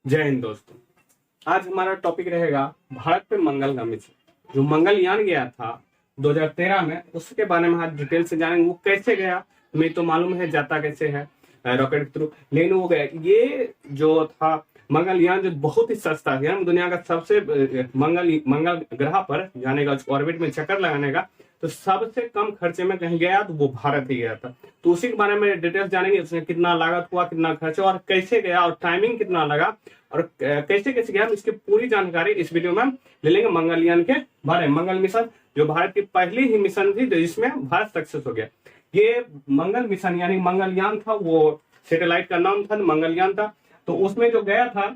जय हिंद दोस्तों। आज हमारा टॉपिक रहेगा भारत पे मंगलगामी मिशन। जो मंगलयान गया था 2013 में, उसके बारे में आज डिटेल से जानेंगे। वो कैसे गया, तुम्हें तो मालूम है जाता कैसे है, रॉकेट के थ्रू, लेकिन वो गया। ये जो था मंगलयान, जो बहुत ही सस्ता था, दुनिया का सबसे मंगल ग्रह पर जाने का, ऑर्बिट में चक्कर लगाने का, तो सबसे कम खर्चे में कहीं गया तो वो भारत ही गया था। तो उसी के बारे में डिटेल्स जानेंगे, उसने कितना लागत हुआ, कितना खर्चा और कैसे गया, और टाइमिंग कितना लगा, और कैसे कैसे गया, इसकी पूरी जानकारी इस वीडियो में ले लेंगे। मंगलयान के बारे में, मंगल मिशन जो भारत की पहली ही मिशन थी जिसमें भारत सक्सेस हो गया। ये मंगल मिशन यानी मंगलयान था, वो सैटेलाइट का नाम था, मंगलयान था। तो उसमें जो गया था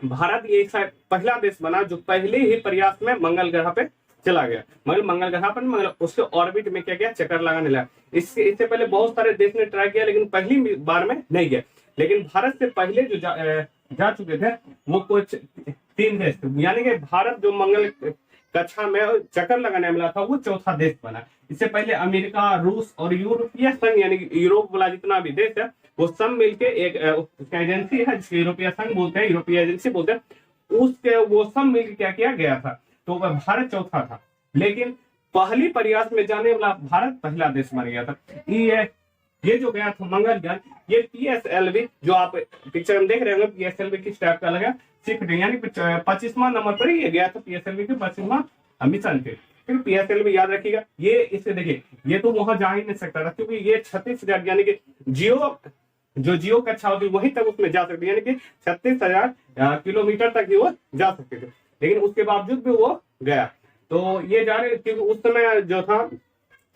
भारत, ये एक पहला देश बना जो पहले ही प्रयास में मंगल ग्रह पे चला गया। मगर मंगल ग्रह पर, मगर उसके ऑर्बिट में क्या गया, चक्कर लगाने लगा। इससे पहले बहुत सारे देश ने ट्राई किया, लेकिन पहली बार में नहीं गया। लेकिन भारत से पहले जो जा चुके थे वो कुछ 3 देश थे, यानी कि भारत जो मंगल कक्षा में चक्कर लगाने मिला था वो चौथा देश बना। इससे पहले अमेरिका, रूस और यूरोपीय संघ, यानी कि यूरोप वाला जितना भी देश है वो सब मिलके एक एजेंसी है जिसको यूरोपीय संघ बोलते हैं, यूरोपीय एजेंसी बोलते हैं, उसके वो सब मिलकर क्या किया गया था। तो वह भारत चौथा था, लेकिन पहली प्रयास में जाने वाला भारत पहला देश बन गया था। ये जो गया था मंगलयान, ये पीएसएलवी जो आप पिक्चर में देख रहे होंगे, पीएसएलवी किस टाइप का लगा, शिफ्ट यानी 25वां नंबर पर ये गया था, पीएसएलवी के 25वां मिशन थे। फिर पीएसएलवी याद रखिएगा, ये इसे देखिए, ये तो वहां जा ही नहीं सकता था, क्योंकि ये 36,000 यानी कि जियो कक्षा होती वहीं तक उसमें जा सकते, यानी कि 36,000 किलोमीटर तक ही वो जा सकते थे। लेकिन उसके बावजूद भी वो गया। तो ये जा रहे, क्योंकि उस समय जो था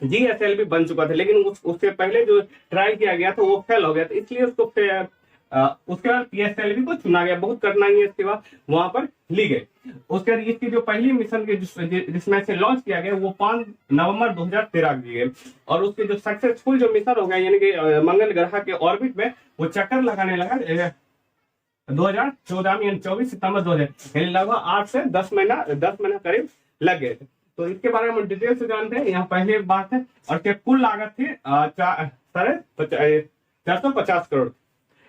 जीएसएलवी बन चुका था, लेकिन उससे पहले जो ट्राई किया गया था वो फेल हो गया था, इसलिए उसके बाद पीएसएलवी को चुना गया। बहुत कठिनाई इसके बाद वहां पर ली गई। उसके बाद इसकी जो पहली मिशन के जिसमें से लॉन्च किया गया वो 5 नवंबर 2013 की गई, और उसके जो सक्सेसफुल जो मिशन हो गया, यानी कि मंगल ग्रह के ऑर्बिट में वो चक्कर लगाने लगा 2014 में, यानी 24 सितंबर 2000, यानी लगभग 8 से 10 महीना करीब लग गए थे। तो इसके बारे में डिटेल से जानते हैं। यहाँ पहले बात है, और इसकी कुल लागत थी 450 करोड़।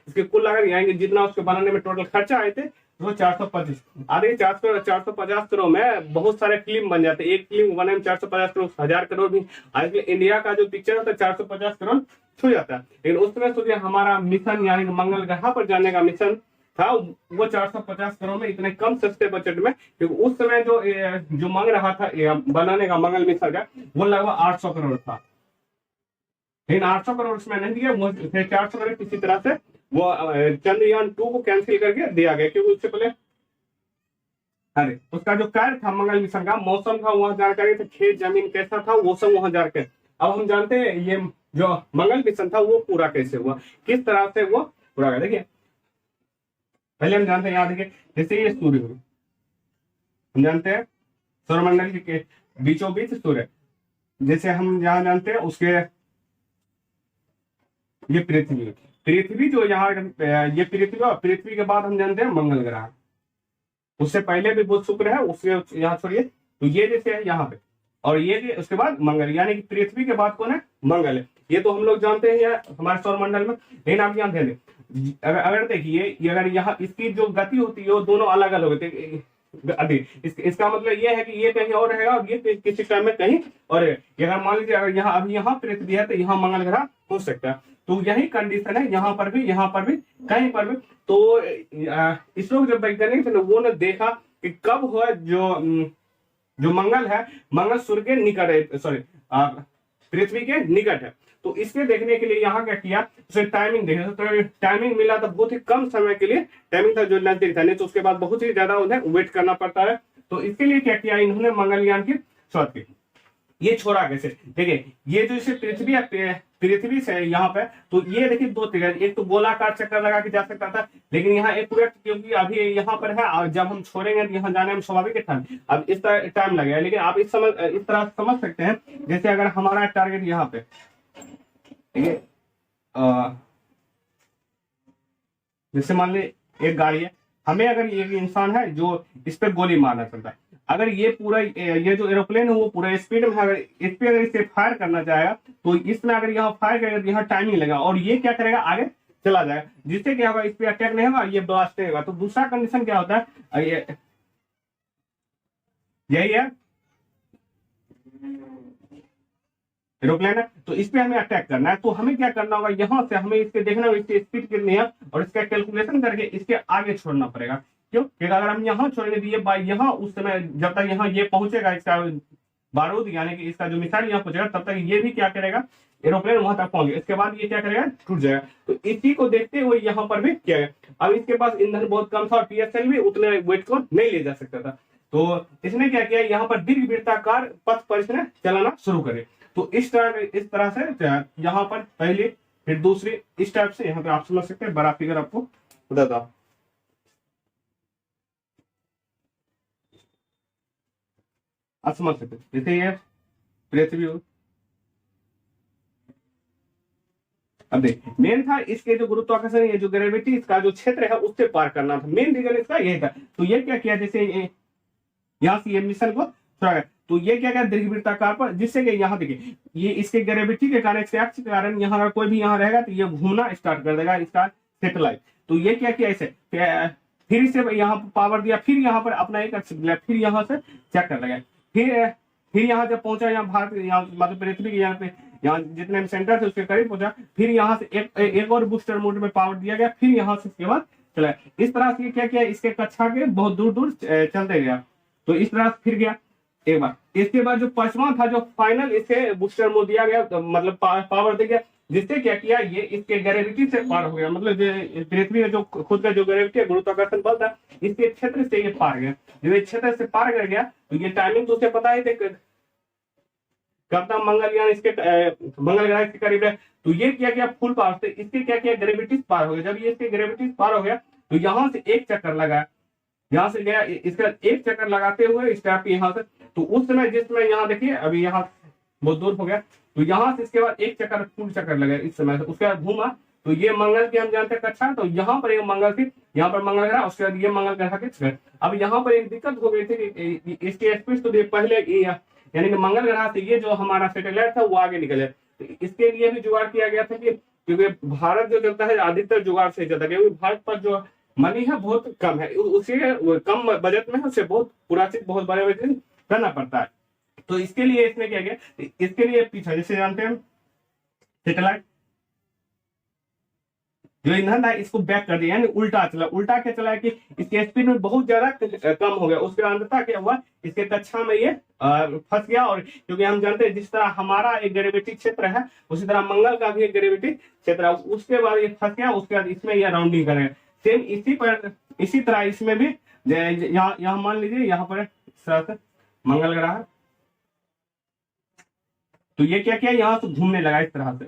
इसकी कुल लागत, यानी जितना उसके बनाने में टोटल खर्चा आए थे वो 425। आधे 450 करोड़ में बहुत सारे फिल्म बन जाते। एक फिल्म बनने में 450 करोड़, 1000 करोड़ भी। आज इंडिया का जो पिक्चर होता है 450 करोड़ छू जाता है। लेकिन उस समय सोचिए हमारा मिशन, यानी मंगल ग्रह पर जाने का मिशन था, वो 450 करोड़ में, इतने कम सस्ते बजट में। क्योंकि उस समय जो मांग रहा था बनाने का मंगल मिशन का, वो लगभग 800 करोड़ था। लेकिन 800 करोड़ उसमें नहीं दिया, वो 400 करोड़ किसी तरह से वो चंद्रयान 2 को कैंसिल करके दिया गया। क्योंकि उससे पहले अरे उसका जो कार्य था मंगल मिशन का, मौसम था वहां जानकारी था, खेत जमीन कैसा था वो सब वहां जाकर। अब हम जानते हैं ये जो मंगल मिशन था वो पूरा कैसे हुआ, किस तरह से वो पूरा हुआ। देखिए पहले हम जानते हैं, यहाँ देखिए, जैसे ये सूर्य हो, हम जानते हैं सौरमंडल के बीचों बीच सूर्य, जैसे हम यहाँ जानते हैं उसके ये पृथ्वी जो यहाँ, ये पृथ्वी के बाद हम जानते हैं मंगल ग्रह। उससे पहले भी बुध शुक्र है, उसके यहाँ छोड़िए, तो ये जैसे है यहाँ पे, और ये उसके बाद मंगल, यानी कि पृथ्वी के बाद कौन है, मंगल है। ये तो हम लोग जानते हैं हमारे सौरमंडल में। लेकिन आप यहाँ ध्यान दें, अगर देखिए, अगर यहाँ इसकी जो गति होती है वो दोनों अलग अलग होते हैं। इसका मतलब ये है कि ये कहीं और रहेगा और ये किसी टाइम में कहीं और है। अगर मान लीजिए अगर यहाँ अभी यहाँ पृथ्वी है तो यहाँ मंगल ग्रह हो सकता है। तो यही कंडीशन है यहाँ पर भी कहीं पर भी। तो इसरो जब वैज्ञानिक थे वो ने देखा कि कब हुआ जो मंगल है, मंगल सूर्य के निकट है, सॉरी पृथ्वी के निकट है। तो इसके देखने के लिए यहाँ क्या किया, उसे टाइमिंग देखा, तो टाइमिंग मिला तो बहुत ही कम समय के लिए टाइमिंग था जो नजदीक था, नहीं तो उसके बाद बहुत ही ज्यादा उन्हें वेट करना पड़ता है। तो इसके लिए क्या किया इन्होंने, मंगलयान की शुरुआत की। ये छोड़ा कैसे, देखिए ये जो इसे पृथ्वी से यहाँ पे, तो ये देखिए 2 तरीके, एक तो गोलाकार चक्कर लगा के जा सकता था, लेकिन यहाँ एक क्योंकि अभी यहाँ पर है, और जब हम छोड़ेंगे तो यहाँ जाने में स्वाभाविक है, अब इस तरह टाइम लगेगा। लेकिन आप इस तरह समझ सकते हैं, जैसे अगर हमारा टारगेट यहाँ पे, ठीक है, जैसे मान ली एक गाड़ी है, हमें अगर ये इंसान है जो इस पे गोली मारना चाहता है, अगर ये पूरा ये जो एरोप्लेन है वो पूरा स्पीड में, अगर इस पे अगर इसे फायर करना चाहेगा तो इसमें अगर यहाँ फायर करेगा तो यहाँ टाइमिंग लगेगा, और ये क्या करेगा आगे चला जाएगा, जिससे क्या होगा, इस पे अटैक नहीं होगा, ये ब्लास्ट नहीं होगा। तो दूसरा कंडीशन क्या होता है, ये यही है एरोप्लेन है, तो इस पे हमें अटैक करना है। तो हमें क्या करना होगा, यहाँ से हमें इसके देखना होगा इसकी स्पीड कितनी है, और इसका कैलकुलेशन करके इसके आगे छोड़ना पड़ेगा। क्यों? क्योंकि अगर हम यहाँ छोड़ेंगे तो ये बाई यहाँ उस समय जब तक यहाँ ये पहुंचेगा, इसका बारूद यानी कि इसका जो मिसाइल यहाँ पहुंचेगा, तब तक ये भी क्या करेगा, एरोप्लेन वहां तक पहुंच गया, इसके बाद ये क्या करेगा, टूट जाएगा। तो इसी को देखते हुए यहाँ पर भी किया गया। अब इसके पास ईंधन बहुत कम था और पीएसएल भी उतने वेट को नहीं ले जा सकता था, तो इसने क्या किया, यहाँ पर दीर्घ वृत्ताकार पथ पर इसने चलाना शुरू करे। तो इस तरह से यहाँ पर पहले फिर दूसरी इस टाइप से, यहाँ पे आप समझ सकते हैं, बड़ा फिगर आपको बताता हूं। आप समझ सकते हैं, जैसे ये पृथ्वी हो, अब देखिए मेन था इसके जो गुरुत्वाकर्षण, ये जो ग्रेविटी, इसका जो क्षेत्र है उससे पार करना था, मेन रीजन इसका यही था। तो ये क्या किया, जैसे यहाँ से ये मिशन को छोड़ा गया, तो ये क्या किया, दीर्घवृत्ताकार पर, जिससे कि यहाँ देखिए ये इसके ग्रेविटी के कारण, इसके अक्ष के कारण, यहाँ अगर कोई भी यहाँ रहेगा तो ये घूमना स्टार्ट कर देगा इसका सैटेलाइट। तो ये क्या किया, ऐसे फिर इसे यहाँ पावर दिया, फिर यहाँ पर अपना एक अक्ष दिया, फिर यहाँ से चेक कर लगा, फिर यहाँ जब पहुंचा, यहाँ भारत, यहाँ मतलब पृथ्वी के यहाँ पे, यहाँ जितने सेंटर थे उसके करीब पहुंचा, फिर यहाँ से एक और बूस्टर मोड में पावर दिया गया, फिर यहाँ से इसके बाद चला। इस तरह से क्या किया, इसके कक्षा के बहुत दूर दूर चलते गया। तो इस तरह से फिर गया एक बार। इसके बाद जो पांचवा था, जो फाइनल इसे बूस्टर मोड दिया गया, तो मतलब पावर दिया गया, जिससे क्या किया, ये इसके ग्रेविटी से पार हो गया, मतलब पृथ्वी में जो खुद का जो ग्रेविटी है, गुरुत्वाकर्षण बल था, इसके क्षेत्र से ये पार गया। जब ये क्षेत्र से पार कर गया तो ये टाइमिंग तो उसे पता ही थे कब तक मंगलयान इसके मंगल ग्रह के करीब है। तो ये क्या किया, फुल पावर से इसके क्या किया, ग्रेविटी पार हो गया। जब ये इसके ग्रेविटी पार हो गया तो यहाँ से एक चक्कर लगाया, यहाँ से गया, इसका एक चक्कर लगाते हुए स्टार्ट यहाँ से, तो उस समय जिस समय यहाँ देखिए अभी यहाँ बहुत दूर हो गया, तो यहाँ से इसके बाद एक चक्कर फुल चक्कर लगा इस समय से, उसके बाद घूमा, तो ये मंगल की हम जानते हैं कक्षा, तो यहाँ पर एक मंगल थी, यहाँ पर मंगल ग्रह, उसके बाद ये मंगल ग्रह के छह। अब यहाँ पर एक दिक्कत हो गई थी कि इसकी स्पीड तो पहले यानी कि मंगल ग्रह से ये जो हमारा सैटेलाइट था वो आगे निकले, तो इसके लिए भी जुगाड़ किया गया था कि क्योंकि भारत जो चलता है अधिकतर जुगाड़ से चलता है, क्योंकि भारत पर जो मनी है बहुत कम है, उसे कम बजट में उसे बहुत पुराचित बहुत बड़े बड़े करना पड़ता है। तो इसके लिए इसमें क्या गया, इसके लिए पीछा जैसे जानते हैं सैटेलाइट जो ईंधन है इसको बैक कर दिया, यानी उल्टा चला। उल्टा क्या चला कि इसके स्पीड में बहुत ज्यादा कम हो गया, उसके अंततः क्या हुआ, इसके कक्षा में ये फंस गया। और क्योंकि हम जानते हैं जिस तरह हमारा एक ग्रेविटी क्षेत्र है, उसी तरह मंगल का भी एक ग्रेविटी क्षेत्र है, उसके बाद ये फंस गया, उसके बाद इसमें यह राउंडिंग करेगा। सेम इसी तरह इसमें भी यहाँ मान लीजिए यहाँ पर मंगल ग्रह, तो ये क्या किया, यहाँ से घूमने लगा इस तरह से,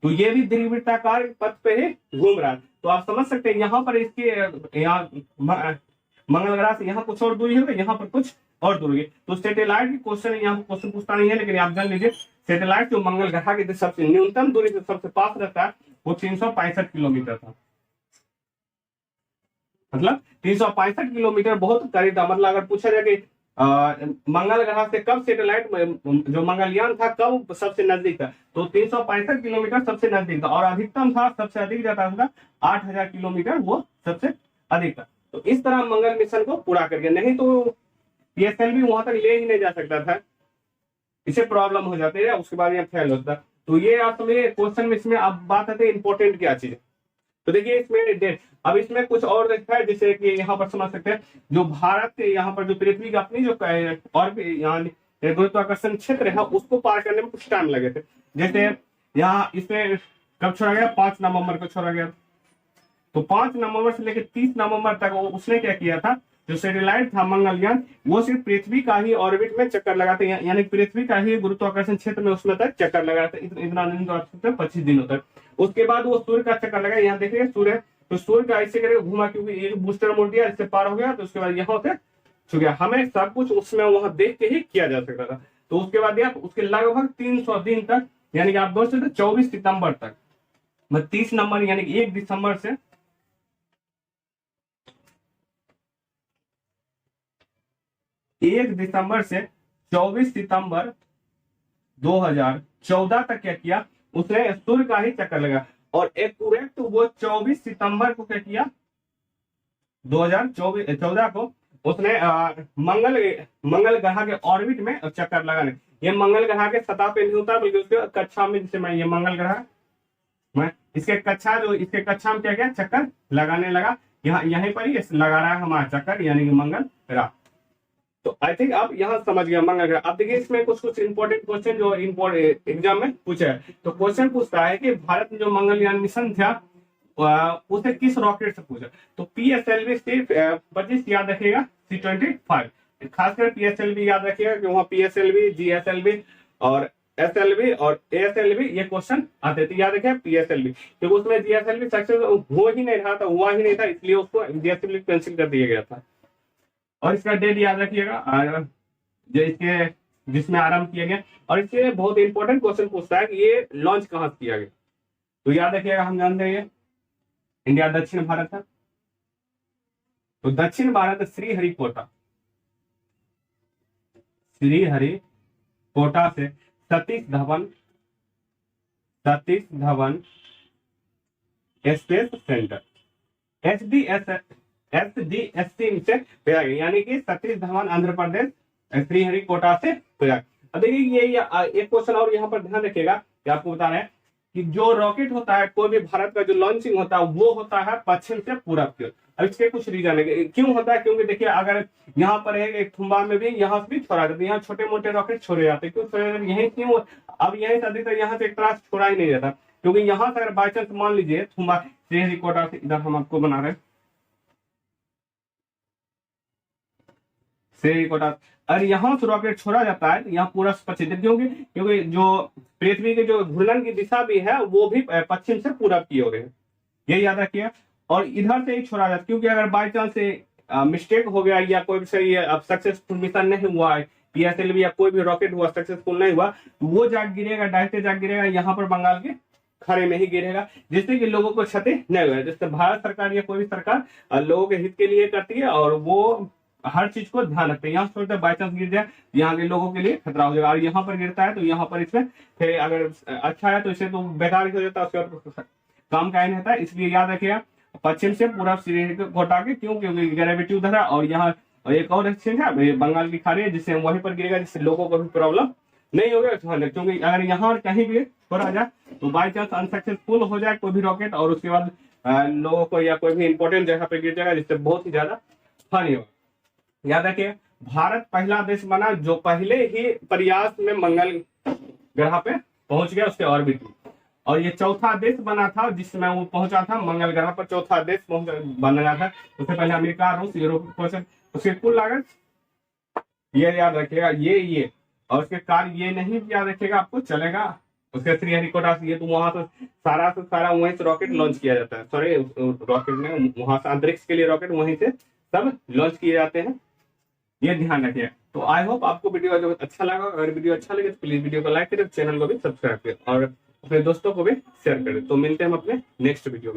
तो ये भी दीर्घवृत्ताकार पथ पे ही घूम रहा है। तो आप समझ सकते हैं यहाँ पर इसके यहाँ मंगल ग्रह से यहाँ कुछ और दूरी होगी, यहाँ पर कुछ और दूरी। तो सैटेलाइट की क्वेश्चन यहाँ क्वेश्चन पूछता नहीं है, लेकिन आप जान लीजिए सैटेलाइट जो मंगल ग्रह की सबसे न्यूनतम दूरी से सबसे पास रहता है वो 365 किलोमीटर था, मतलब 365 किलोमीटर बहुत करीब था। मतलब अगर पूछा जाए कि मंगल ग्रह से कब सैटेलाइट जो मंगलयान था कब सबसे नजदीक था, तो 365 किलोमीटर सबसे नजदीक था, और अधिकतम था, सबसे अधिक जाता था 8000 किलोमीटर, वो सबसे अधिक था। तो इस तरह मंगल मिशन को पूरा कर गया, नहीं तो पीएसएल भी वहां तक ले ही नहीं जा सकता था, इसे प्रॉब्लम हो जाती है, उसके बाद ये फेल होता। तो ये आप क्वेश्चन में इसमें अब बात आती है इंपॉर्टेंट क्या चीज। तो देखिए इसमें डेट, अब इसमें कुछ और देखा है, जैसे कि यहाँ पर समझ सकते हैं जो भारत के यहाँ पर जो पृथ्वी की अपनी जो और भी यहाँ गुरुत्वाकर्षण क्षेत्र है उसको पार करने में कुछ टाइम लगे थे। जैसे यहाँ इसमें कब छोड़ा गया, 5 नवंबर को छोड़ा गया, तो 5 नवंबर से लेकर 30 नवंबर तक उसने क्या किया था, जो सैटेलाइट था मंगलयान, वो सिर्फ पृथ्वी का ही ऑर्बिट में चक्कर लगाते हैं, यानी पृथ्वी का ही गुरुत्वाकर्षण क्षेत्र में उसमें तक चक्कर लगाते इतना दिन, 25 दिनों तक। उसके बाद वो सूर्य का चक्कर लगा, यहाँ देखिए सूर्य, तो सूर्य का ऐसे करके घुमा, क्योंकि एक बूस्टर मोड दिया, इससे पार हो गया, तो उसके बाद यहाँ से छू गया। हमें सब कुछ उसमें वहां देख के ही किया जा सकता था। तो उसके बाद दिया, उसके लगभग 300 दिन तक, यानी कि आप बोल सकते 24 सितंबर तक, 30 नंबर यानी कि 1 दिसंबर से 24 सितंबर 2014 तक क्या किया, उसने सूर्य का ही चक्कर लगा। और एक्यूरेट वो 24 सितंबर को क्या किया, 2014 को उसने मंगल मंगल ग्रह के ऑर्बिट में चक्कर लगाने। ये मंगल ग्रह के सतह पे नहीं होता बल्कि उसके कक्षा में, जैसे मैं ये मंगल ग्रह मैं इसके कक्षा में क्या क्या चक्कर लगाने लगा, यहाँ यहीं पर ही लगा रहा है हमारा चक्कर, यानी कि मंगल ग्रह। तो आई थिंक आप यहाँ समझ गया मंगल ग्रह। अब देखिए इसमें कुछ इंपॉर्टेंट क्वेश्चन जो एग्जाम में पूछा है। तो क्वेश्चन पूछता है कि भारत में जो मंगलयान मिशन था उसे किस रॉकेट से पूछा। तो PSLV सिर्फ 25 याद रखिएगा, C-25 खासकर PSLV याद रखिएगा कि वहाँ PSLV, GSLV और SLV और ASLV ये क्वेश्चन आते थे। याद रखिए PSLV, क्योंकि उसमें GSLV सक्सेस हुआ ही नहीं था, इसलिए उसको GSLV कैंसिल कर दिया गया था। और इसका डेट याद रखिएगा जो इसके जिसमें आरंभ किया गया। और इससे बहुत इंपॉर्टेंट क्वेश्चन पूछता है कि ये लॉन्च कहाँ से किया गया। तो याद रखिएगा, हम जानते हैं इंडिया दक्षिण भारत है, तो दक्षिण भारत श्रीहरिकोटा से Satish Dhawan space centre SDSC से प्रयाग, यानी कि सतीश धवन आंध्र प्रदेश श्रीहरिकोटा से प्रयाग। अब देखिए ये एक क्वेश्चन और यहाँ पर ध्यान रखिएगा कि आपको बता रहे हैं कि जो रॉकेट होता है कोई भी भारत का जो लॉन्चिंग होता है वो होता है पश्चिम से पूरब की ओर। अब इसके कुछ रीजन है क्यों होता है, क्योंकि देखिए अगर यहाँ पर है एक थुम्बा में भी यहाँ से भी छोड़ा जाता है, यहाँ छोटे मोटे रॉकेट छोड़े जाते हैं, क्यों छोड़े जाते हैं यही क्यों। अब यही अधिकतर यहाँ से एक तरह छोड़ा ही नहीं जाता, क्योंकि यहाँ से अगर बाई चांस मान लीजिए थुम्बा श्रीहरिकोटा से इधर हम आपको बना रहे हैं श्रीहरिकोटा, और यहाँ से रॉकेट छोड़ा जाता है यहाँ पूरा पश्चिम, क्योंकि जो पृथ्वी के जो घूर्णन की दिशा भी है वो भी पश्चिम से पूरब की ओर है, ये याद रखिए। और इधर से ही छोड़ा जाता है, क्योंकि अगर बाई चांस से मिस्टेक हो गया या कोई भी अब सक्सेसफुल मिशन नहीं हुआ है, PSLV या कोई भी रॉकेट हुआ सक्सेसफुल नहीं हुआ, वो जाग गिरेगा, डायरेक्ट जाग गिरेगा यहाँ पर बंगाल के खाड़ी में ही गिरेगा, जिससे कि लोगों को क्षति नहीं हुआ। जिससे भारत सरकार या कोई भी सरकार लोगों के हित के लिए करती है और वो हर चीज को ध्यान रखते हैं। यहाँ छोड़ते बाई चांस गिर जाए यहाँ के लोगों के लिए खतरा हो जाएगा, और यहाँ पर गिरता है तो यहाँ पर इसमें फिर अगर अच्छा है तो इसे तो बेकार ही हो जाता है, उसके काम का नहीं रहता है। इसलिए याद रखिएगा पश्चिम से पूरा श्रीहरिकोटा के, क्यों, क्योंकि ग्रेविटी उधर है। और यहाँ एक और चीज है बंगाल की खाड़ी है, जिससे वहीं पर गिरेगा, जिससे लोगों को भी प्रॉब्लम नहीं होगा। क्योंकि अगर यहाँ कहीं भी छोड़ा जाए तो बाई चांस अनसक्सेसफुल हो जाए कोई भी रॉकेट, और उसके बाद लोगों को या कोई भी इंपॉर्टेंट जगह पे गिर जाएगा, जिससे बहुत ही ज्यादा हानि होगा। याद रखिए भारत पहला देश बना जो पहले ही प्रयास में मंगल ग्रह पे पहुंच गया उसके ऑर्बिट में, और ये चौथा देश बना था जिसमें वो पहुंचा था मंगल ग्रह पर, चौथा देश बन रहा था। उससे पहले अमेरिका, रूस, यूरोप पहुंचे। उसकी कुल लागत ये याद रखिएगा, ये और उसके कार्य ये नहीं याद रखिएगा, आपको चलेगा। उसके श्रीहरिकोटा से ये तो वहां से सारा वहीं से रॉकेट लॉन्च किया जाता है, सॉरी रॉकेट में वहां से अंतरिक्ष के लिए रॉकेट वहीं से सब लॉन्च किए जाते हैं, ये ध्यान रखिए। तो आई होप आपको वीडियो जो अच्छा लगा, अगर वीडियो अच्छा लगे तो प्लीज वीडियो को लाइक करें, चैनल को भी सब्सक्राइब करें और अपने दोस्तों को भी शेयर करें। तो मिलते हैं हम अपने नेक्स्ट वीडियो में।